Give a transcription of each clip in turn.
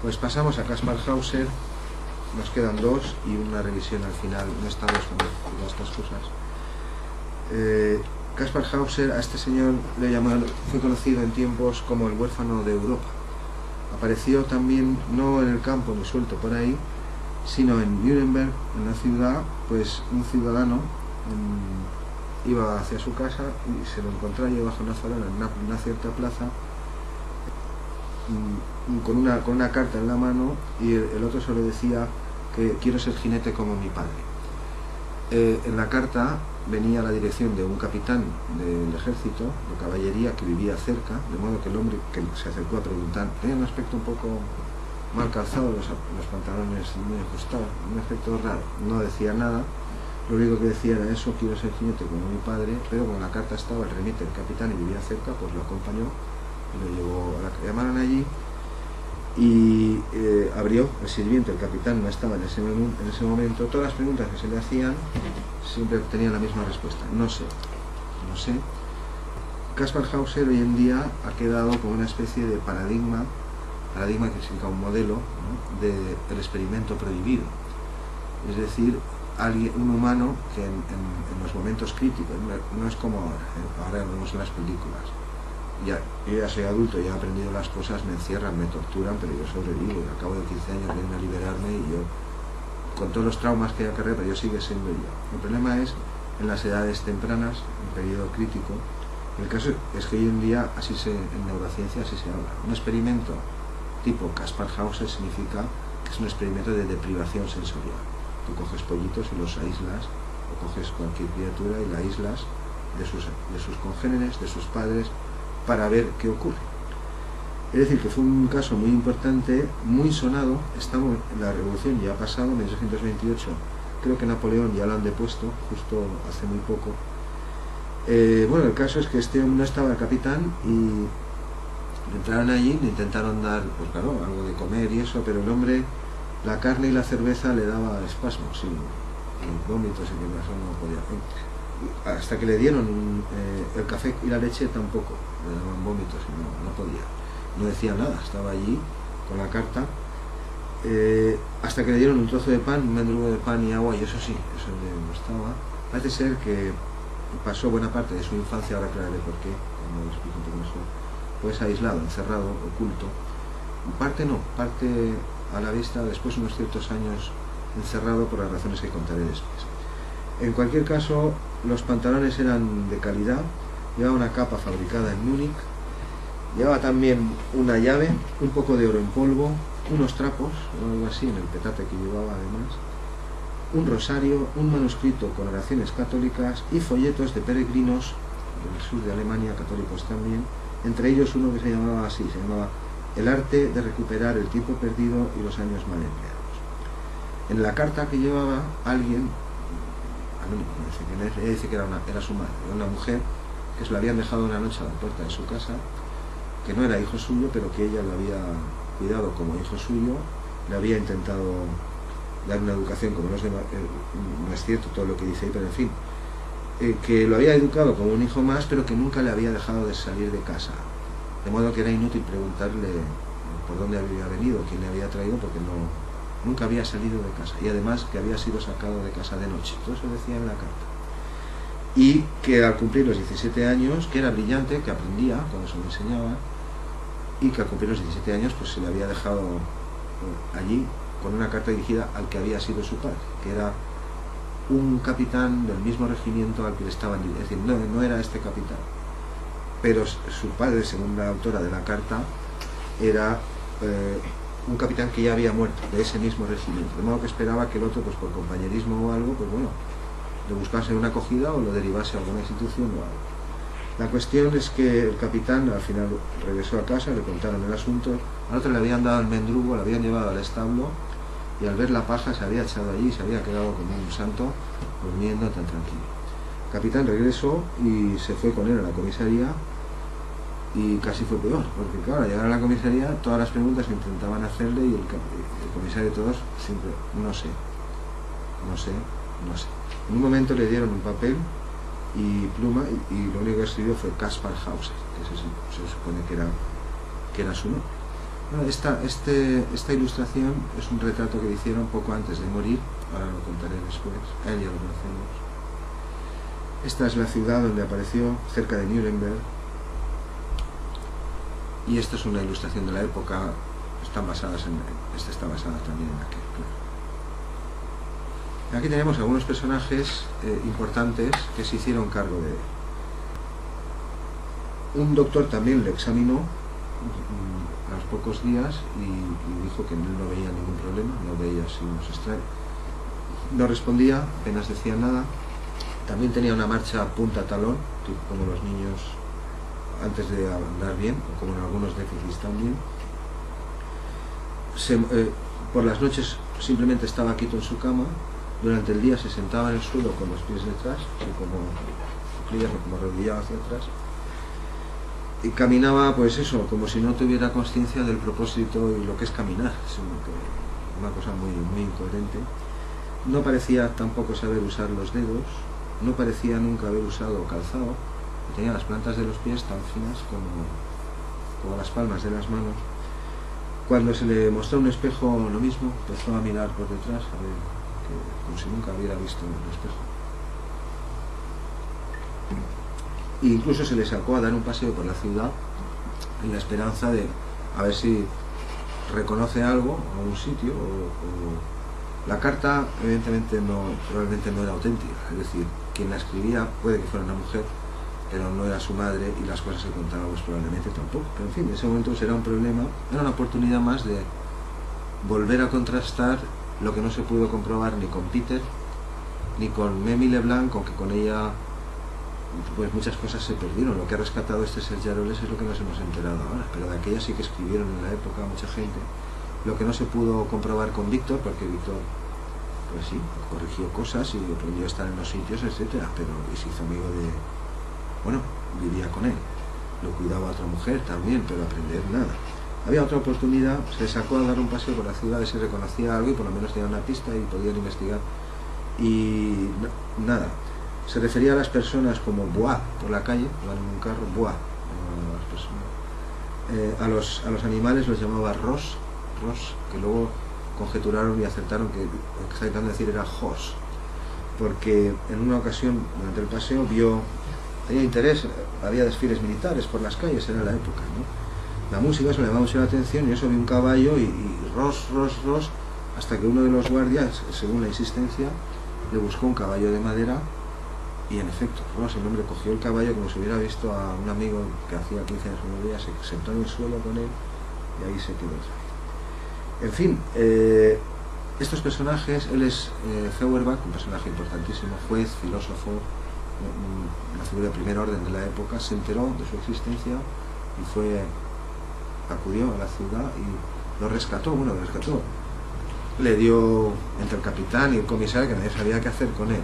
Pues pasamos a Kaspar Hauser, nos quedan dos y una revisión al final, no está dos con todas estas cosas. Kaspar Hauser, a este señor le llamaron, fue conocido en tiempos como el huérfano de Europa. Apareció también no en el campo ni suelto por ahí, sino en Nuremberg, en la ciudad. Pues un ciudadano iba hacia su casa y se lo encontró allí bajo una farola en una cierta plaza, con una carta en la mano, y el otro solo decía que quiero ser jinete como mi padre. En la carta venía la dirección de un capitán del ejército de caballería que vivía cerca, de modo que el hombre que se acercó a preguntar tenía un aspecto un poco mal calzado, los pantalones muy ajustados, un aspecto raro, no decía nada. Lo único que decía era eso, quiero ser jinete como mi padre, pero como la carta estaba el remite del capitán y vivía cerca, pues lo acompañó y lo llevó a la que llamaron allí. Y abrió el sirviente, el capitán no estaba en ese momento. Todas las preguntas que se le hacían siempre tenían la misma respuesta: no sé, no sé. Kaspar Hauser hoy en día ha quedado como una especie de paradigma que significa un modelo, ¿no?, del experimento prohibido. Es decir, un humano que en los momentos críticos, no es como ahora vemos en las películas. Yo ya soy adulto, ya he aprendido las cosas, me encierran, me torturan, pero yo sobrevivo, y al cabo de 15 años vienen a liberarme, y yo, con todos los traumas que haya carrera, pero yo sigue siendo yo. El problema es en las edades tempranas, en periodo crítico. El caso es que hoy en día, en neurociencia así se habla. Un experimento tipo Kaspar Hauser significa que es un experimento de deprivación sensorial. Tú coges pollitos y los aíslas, o coges cualquier criatura y la aíslas de sus congéneres, de sus padres, para ver qué ocurre. Es decir, que fue un caso muy importante, muy sonado. La revolución ya ha pasado, en 1828, creo que Napoleón ya lo han depuesto, justo hace muy poco. Bueno, el caso es que este hombre no estaba el capitán, y entraron allí, le intentaron dar, pues claro, algo de comer y eso, pero el hombre, la carne y la cerveza le daba espasmos y vómitos, y que eso no podía. Hasta que le dieron el café y la leche, tampoco le daban vómitos y no podía, no decía nada, estaba allí con la carta, hasta que le dieron un trozo de pan, un mendrugo de pan y agua, y eso sí, eso le gustaba. Parece ser que pasó buena parte de su infancia, ahora aclararé por qué, cuando explico un poco mejor, pues aislado, encerrado, oculto. Parte a la vista, después unos ciertos años encerrado, por las razones que contaré después. En cualquier caso, los pantalones eran de calidad, llevaba una capa fabricada en Múnich, llevaba también una llave, un poco de oro en polvo, unos trapos, o algo así, en el petate que llevaba además, un rosario, un manuscrito con oraciones católicas y folletos de peregrinos del sur de Alemania, católicos también, entre ellos uno que se llamaba El arte de recuperar el tiempo perdido y los años mal empleados. En la carta que llevaba alguien, ella dice que era su madre, una mujer que se lo habían dejado una noche a la puerta de su casa, que no era hijo suyo, pero que ella lo había cuidado como hijo suyo, le había intentado dar una educación como los demás, no es cierto todo lo que dice ahí, pero en fin, que lo había educado como un hijo más, pero que nunca le había dejado de salir de casa, de modo que era inútil preguntarle por dónde había venido, quién le había traído, porque nunca había salido de casa, y además que había sido sacado de casa de noche. Todo eso decía en la carta. Y que al cumplir los 17 años, que era brillante, que aprendía cuando se lo enseñaba, y que al cumplir los 17 años pues se le había dejado allí con una carta dirigida al que había sido su padre, que era un capitán del mismo regimiento al que le estaban dirigiendo. Es decir, no era este capitán, pero su padre, según la autora de la carta, era un capitán que ya había muerto, de ese mismo regimiento, de modo que esperaba que el otro, pues por compañerismo o algo, pues bueno, le buscase una acogida o lo derivase a alguna institución o algo. La cuestión es que el capitán al final regresó a casa, le contaron el asunto, al otro le habían dado el mendrugo, le habían llevado al establo, y al ver la paja se había echado allí, se había quedado como un santo, durmiendo tan tranquilo. El capitán regresó y se fue con él a la comisaría, y casi fue peor, porque claro, al llegar a la comisaría, todas las preguntas que intentaban hacerle, y el comisario de todos siempre, no sé. En un momento le dieron un papel y pluma, y lo único que escribió fue Kaspar Hauser, que se supone que era su nombre. Bueno, esta ilustración es un retrato que le hicieron poco antes de morir, ahora lo contaré después, a él ya lo conocemos. Esta es la ciudad donde apareció, cerca de Nuremberg, y esta es una ilustración de la época, están basadas esta está basada también en aquel, claro. Aquí tenemos algunos personajes importantes que se hicieron cargo de él. Un doctor también le examinó a los pocos días y dijo que no veía ningún problema, no veía signos extraños. No respondía, apenas decía nada. También tenía una marcha punta-talón, como los niños antes de andar bien, o como en algunos déficits también. Por las noches simplemente estaba quieto en su cama, durante el día se sentaba en el suelo con los pies detrás, así como cuclillas o como arrodillado hacia atrás, y caminaba pues eso, como si no tuviera conciencia del propósito y lo que es caminar, sino que una cosa muy, muy incoherente. No parecía tampoco saber usar los dedos, no parecía nunca haber usado calzado, tenía las plantas de los pies tan finas como las palmas de las manos. Cuando se le mostró un espejo, lo mismo, empezó a mirar por detrás, a ver, como si nunca hubiera visto el espejo. E incluso se le sacó a dar un paseo por la ciudad en la esperanza de a ver si reconoce algo o un sitio la carta evidentemente probablemente no era auténtica, es decir, quien la escribía puede que fuera una mujer, pero no era su madre y las cosas que contaba pues probablemente tampoco. Pero en fin, en ese momento será un problema, era una oportunidad más de volver a contrastar lo que no se pudo comprobar ni con Peter ni con Mimi Leblanc, aunque con ella pues muchas cosas se perdieron. Lo que ha rescatado Serge Jaroles es lo que nos hemos enterado ahora, pero de aquella sí que escribieron en la época mucha gente. Lo que no se pudo comprobar con Víctor, porque Víctor pues sí, corrigió cosas y aprendió a estar en los sitios, etcétera, pero y se hizo amigo de, bueno, vivía con él, lo cuidaba a otra mujer también, pero aprender nada. Había otra oportunidad, se sacó a dar un paseo por la ciudad y se reconocía algo y por lo menos tenía una pista y podían investigar, y nada. Se refería a las personas como bois por la calle, van en un carro, bois, a los animales los llamaba ros, que luego conjeturaron y acertaron que lo que estaba intentando decir era jos, porque en una ocasión durante el paseo tenía interés, había desfiles militares por las calles, era la época, ¿no? La música, eso le llamaba mucho la atención, y eso vi un caballo y ros, hasta que uno de los guardias, según la insistencia, le buscó un caballo de madera. Y en efecto, Ross, el hombre cogió el caballo como si hubiera visto a un amigo que hacía 15 años que no veía, se sentó en el suelo con él y ahí se quedó. En fin, estos personajes, él es Feuerbach, un personaje importantísimo, juez, filósofo, una figura de primer orden de la época, se enteró de su existencia y acudió a la ciudad y lo rescató, le dio entre el capitán y el comisario que nadie sabía qué hacer con él.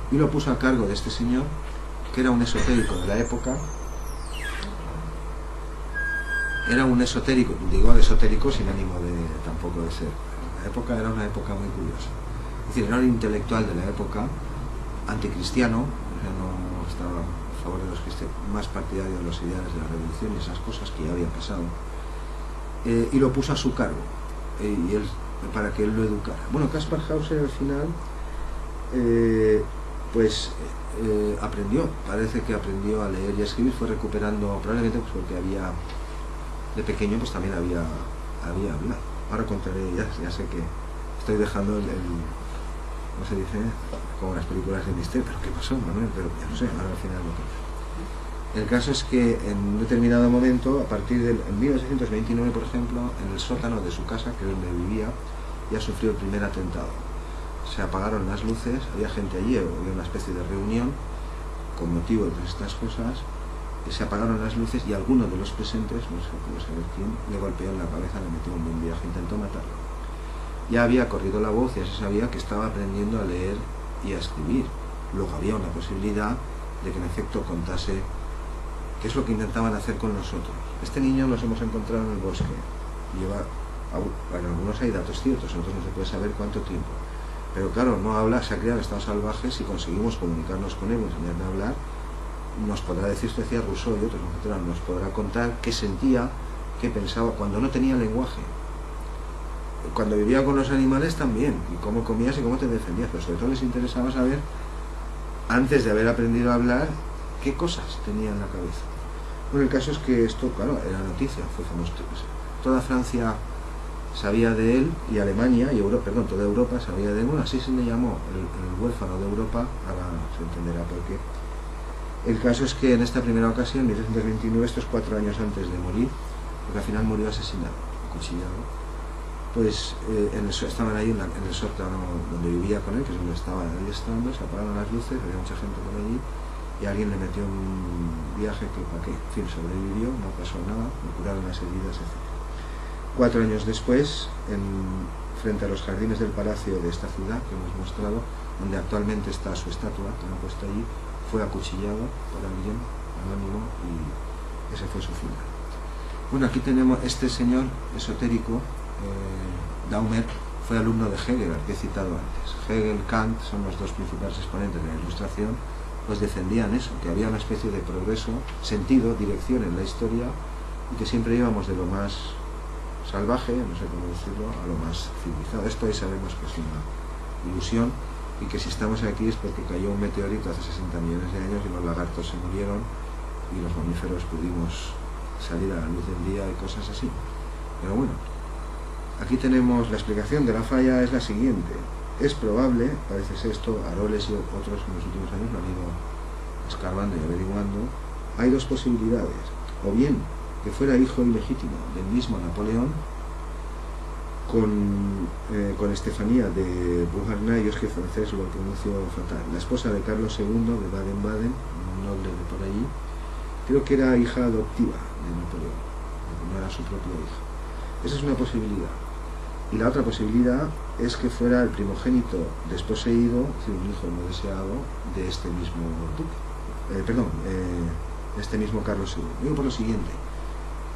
Y lo puso a cargo de este señor, que era un esotérico de la época. Era un esotérico, digo esotérico sin ánimo tampoco de ser. La época era una época muy curiosa. Es decir, era un intelectual de la época, anticristiano, o sea, no estaba a favor de los cristianos, más partidario de los ideales de la revolución y esas cosas que ya habían pasado. Y lo puso a su cargo, para que él lo educara. Bueno, Kaspar Hauser al final aprendió, parece que aprendió a leer y a escribir, fue recuperando, probablemente pues porque de pequeño pues también había hablado. Ahora contaré, ya sé que estoy dejando ¿cómo se dice? Como las películas de misterio, pero ¿qué pasó, Manuel? Pero ya no sé, ahora al final lo contaré. El caso es que en un determinado momento, en 1929 por ejemplo, en el sótano de su casa, que es donde vivía, ya sufrió el primer atentado. Se apagaron las luces, había gente allí, había una especie de reunión con motivo de estas cosas, se apagaron las luces y alguno de los presentes, no se pudo saber quién, le golpeó en la cabeza, le metió un buen viaje, intentó matarlo. Ya había corrido la voz, ya se sabía que estaba aprendiendo a leer y a escribir. Luego había una posibilidad de que en efecto contase qué es lo que intentaban hacer con nosotros. Este niño los hemos encontrado en el bosque, algunos hay datos ciertos, en otros no se puede saber cuánto tiempo. Pero claro, no habla, se ha creado estados salvajes. Si conseguimos comunicarnos con él, enseñarle a hablar, nos podrá decir, esto decía Rousseau y otros, etc., nos podrá contar qué sentía, qué pensaba, cuando no tenía lenguaje. Cuando vivía con los animales también, y cómo comías y cómo te defendías, pero sobre todo les interesaba saber, antes de haber aprendido a hablar, qué cosas tenía en la cabeza. Bueno, el caso es que esto, claro, era noticia, fue famoso. Toda Francia sabía de él, y Alemania, y toda Europa sabía de él. Bueno, así se le llamó el huérfano de Europa, ahora se entenderá por qué. El caso es que en esta primera ocasión, en 1929, estos 4 años antes de morir, porque al final murió asesinado, acuchillado, pues estaban ahí en el sótano donde vivía con él, que es donde estaba ahí estando, se apagaron las luces, había mucha gente por allí, y alguien le metió un viaje que, ¿para qué? En fin, sobrevivió, no pasó nada, le curaron las heridas, etc. 4 años después, frente a los jardines del palacio de esta ciudad que hemos mostrado, donde actualmente está su estatua, que han puesto allí, fue acuchillado por alguien anónimo y ese fue su final. Bueno, aquí tenemos este señor esotérico, Daumer, fue alumno de Hegel, al que he citado antes. Hegel, Kant son los dos principales exponentes de la Ilustración, pues defendían eso, que había una especie de progreso, sentido, dirección en la historia, y que siempre íbamos de lo más salvaje, no sé cómo decirlo, a lo más civilizado. Esto hoy sabemos que es una ilusión, y que si estamos aquí es porque cayó un meteorito hace 60 millones de años y los lagartos se murieron y los mamíferos pudimos salir a la luz del día y cosas así. Pero bueno, aquí tenemos la explicación de la falla, es la siguiente. Es probable, parece ser esto, Aroles y otros en los últimos años lo han ido escarbando y averiguando, hay 2 posibilidades: o bien que fuera hijo ilegítimo del mismo Napoleón con Estefanía de Beauharnais, yo es que francés lo pronuncio fatal, la esposa de Carlos II de Baden-Baden, un noble de por allí, creo que era hija adoptiva de Napoleón, no era su propia hija. Esa es una posibilidad. Y la otra posibilidad es que fuera el primogénito desposeído, es decir, un hijo no deseado de este mismo duque, este mismo Carlos II. Digo por lo siguiente,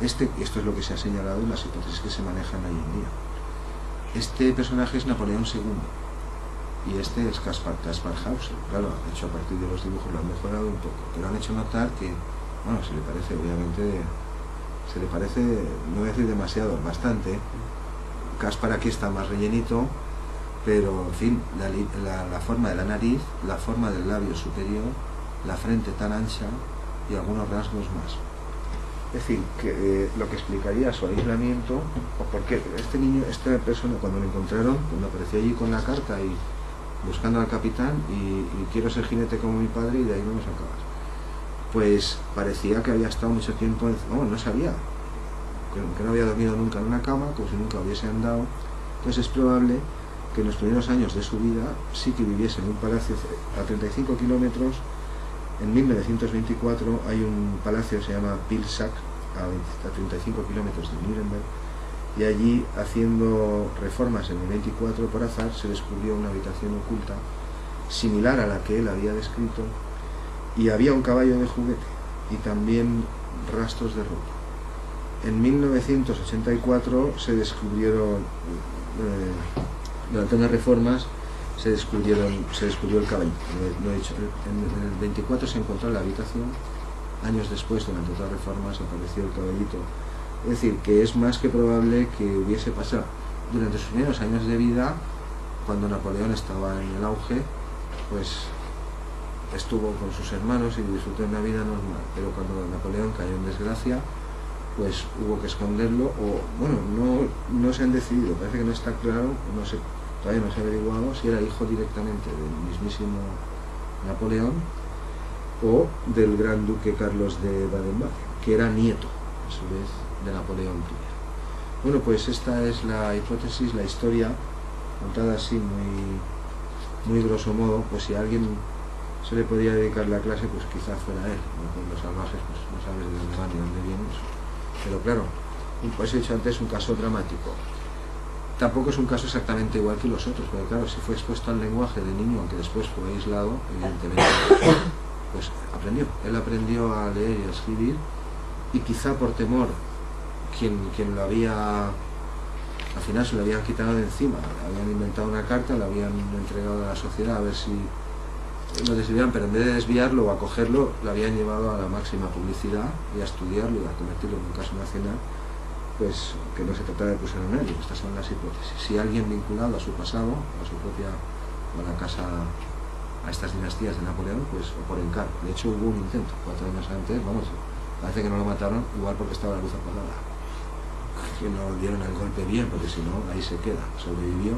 esto es lo que se ha señalado en las hipótesis que se manejan hoy en día. Este personaje es Napoleón II y este es Kaspar Hauser. Claro, de hecho a partir de los dibujos lo han mejorado un poco, pero han hecho notar que, bueno, se le parece, obviamente, no voy a decir demasiado, bastante. Kaspar aquí está más rellenito, pero en fin, la forma de la nariz, la forma del labio superior, la frente tan ancha y algunos rasgos más. Es decir, que lo que explicaría su aislamiento, o por qué esta persona, cuando lo encontraron, cuando apareció allí con la carta y buscando al capitán, y quiero ser jinete como mi padre, y de ahí no nos acabas. Pues parecía que había estado mucho tiempo, no sabía, que no había dormido nunca en una cama, como si nunca hubiese andado. Entonces es probable que en los primeros años de su vida sí que viviese en un palacio a 35 kilómetros. En 1924 hay un palacio que se llama Pilsack, a 35 kilómetros de Nuremberg, y allí, haciendo reformas en el 24 por azar, se descubrió una habitación oculta similar a la que él había descrito, y había un caballo de juguete y también rastros de ropa. En 1984 se descubrieron, durante unas reformas, se descubrió el caballito. Lo he dicho. En el 24 se encontró la habitación, años después, durante otras reformas, apareció el caballito. Es decir, que es más que probable que hubiese pasado durante sus primeros años de vida, cuando Napoleón estaba en el auge, pues estuvo con sus hermanos y disfrutó de una vida normal, pero cuando Napoleón cayó en desgracia, pues hubo que esconderlo, o bueno, no se han decidido, parece que no está claro, no sé, todavía no se ha averiguado si era hijo directamente del mismísimo Napoleón o del gran duque Carlos de Baden-Baden, que era nieto, a su vez, de Napoleón I. Bueno, pues esta es la hipótesis, la historia, contada así muy grosso modo. Pues si a alguien se le podía dedicar la clase, pues quizá fuera él. Los salvajes, pues no sabes de dónde van ni dónde vienen. Pero claro, pues he dicho antes, un caso dramático. Tampoco es un caso exactamente igual que los otros, porque claro, si fue expuesto al lenguaje de niño, aunque después fue aislado, evidentemente, pues aprendió. Él aprendió a leer y a escribir, y quizá por temor, quien lo había, al final se lo habían quitado de encima, habían inventado una carta, la habían entregado a la sociedad a ver si lo desviaban, pero en vez de desviarlo o acogerlo, lo habían llevado a la máxima publicidad y a estudiarlo y a convertirlo en un caso nacional. pues que no se trataba de pusilánime, estas son las hipótesis. Si alguien vinculado a su pasado, a su propia, o a la casa, a estas dinastías de Napoleón, pues o por encargo. De hecho hubo un intento 4 años antes, vamos, parece que no lo mataron, igual porque estaba la luz apagada, que no dieron el golpe bien, porque si no ahí se queda, sobrevivió.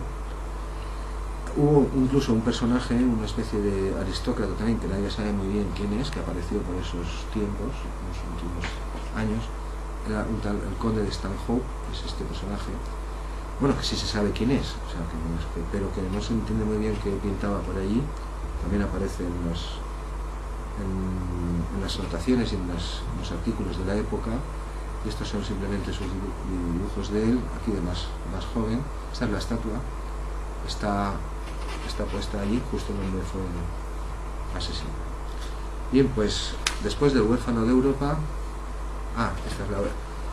Hubo incluso un personaje, una especie de aristócrata también, que nadie sabe muy bien quién es, que apareció por esos tiempos, en los últimos años. Era un tal, el conde de Stanhope, que es este personaje, bueno, que sí se sabe quién es, o sea, que no es que, pero que no se entiende muy bien qué pintaba por allí. También aparece en las anotaciones y en los artículos de la época, y estos son simplemente sus dibujos de él, aquí de más joven. Esta es la estatua, está puesta allí, justo donde fue asesinado. Bien, pues después del huérfano de Europa,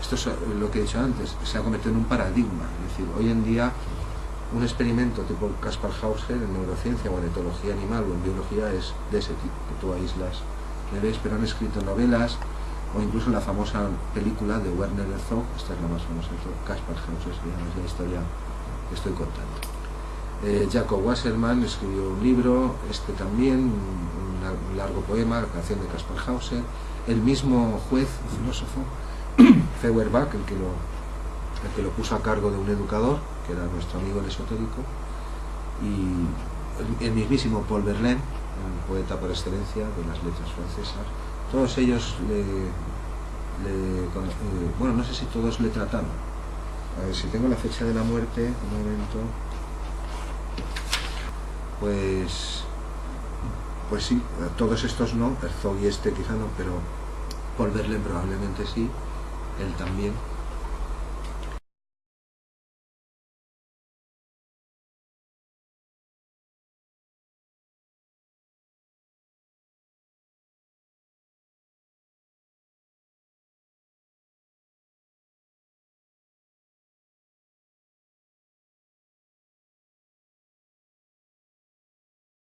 esto es lo que he dicho antes, se ha convertido en un paradigma. Es decir, hoy en día un experimento tipo Kaspar Hauser en neurociencia o en etología animal o en biología es de ese tipo, que tú aíslas bebés, pero han escrito novelas o incluso la famosa película de Werner Herzog, esta es la más famosa, Kaspar Hauser, es la historia que estoy contando. Jacob Wasserman escribió un libro, este también, un largo poema, la canción de Kaspar Hauser. El mismo juez, filósofo, Feuerbach, el que lo puso a cargo de un educador, que era nuestro amigo el esotérico, y el mismísimo Paul Verlaine, el poeta por excelencia de las letras francesas. Todos ellos bueno, no sé si todos le trataron. A ver si tengo la fecha de la muerte, un momento. Pues sí, todos estos no, Herzog y este quizá no, pero Paul Verlaine probablemente sí, él también.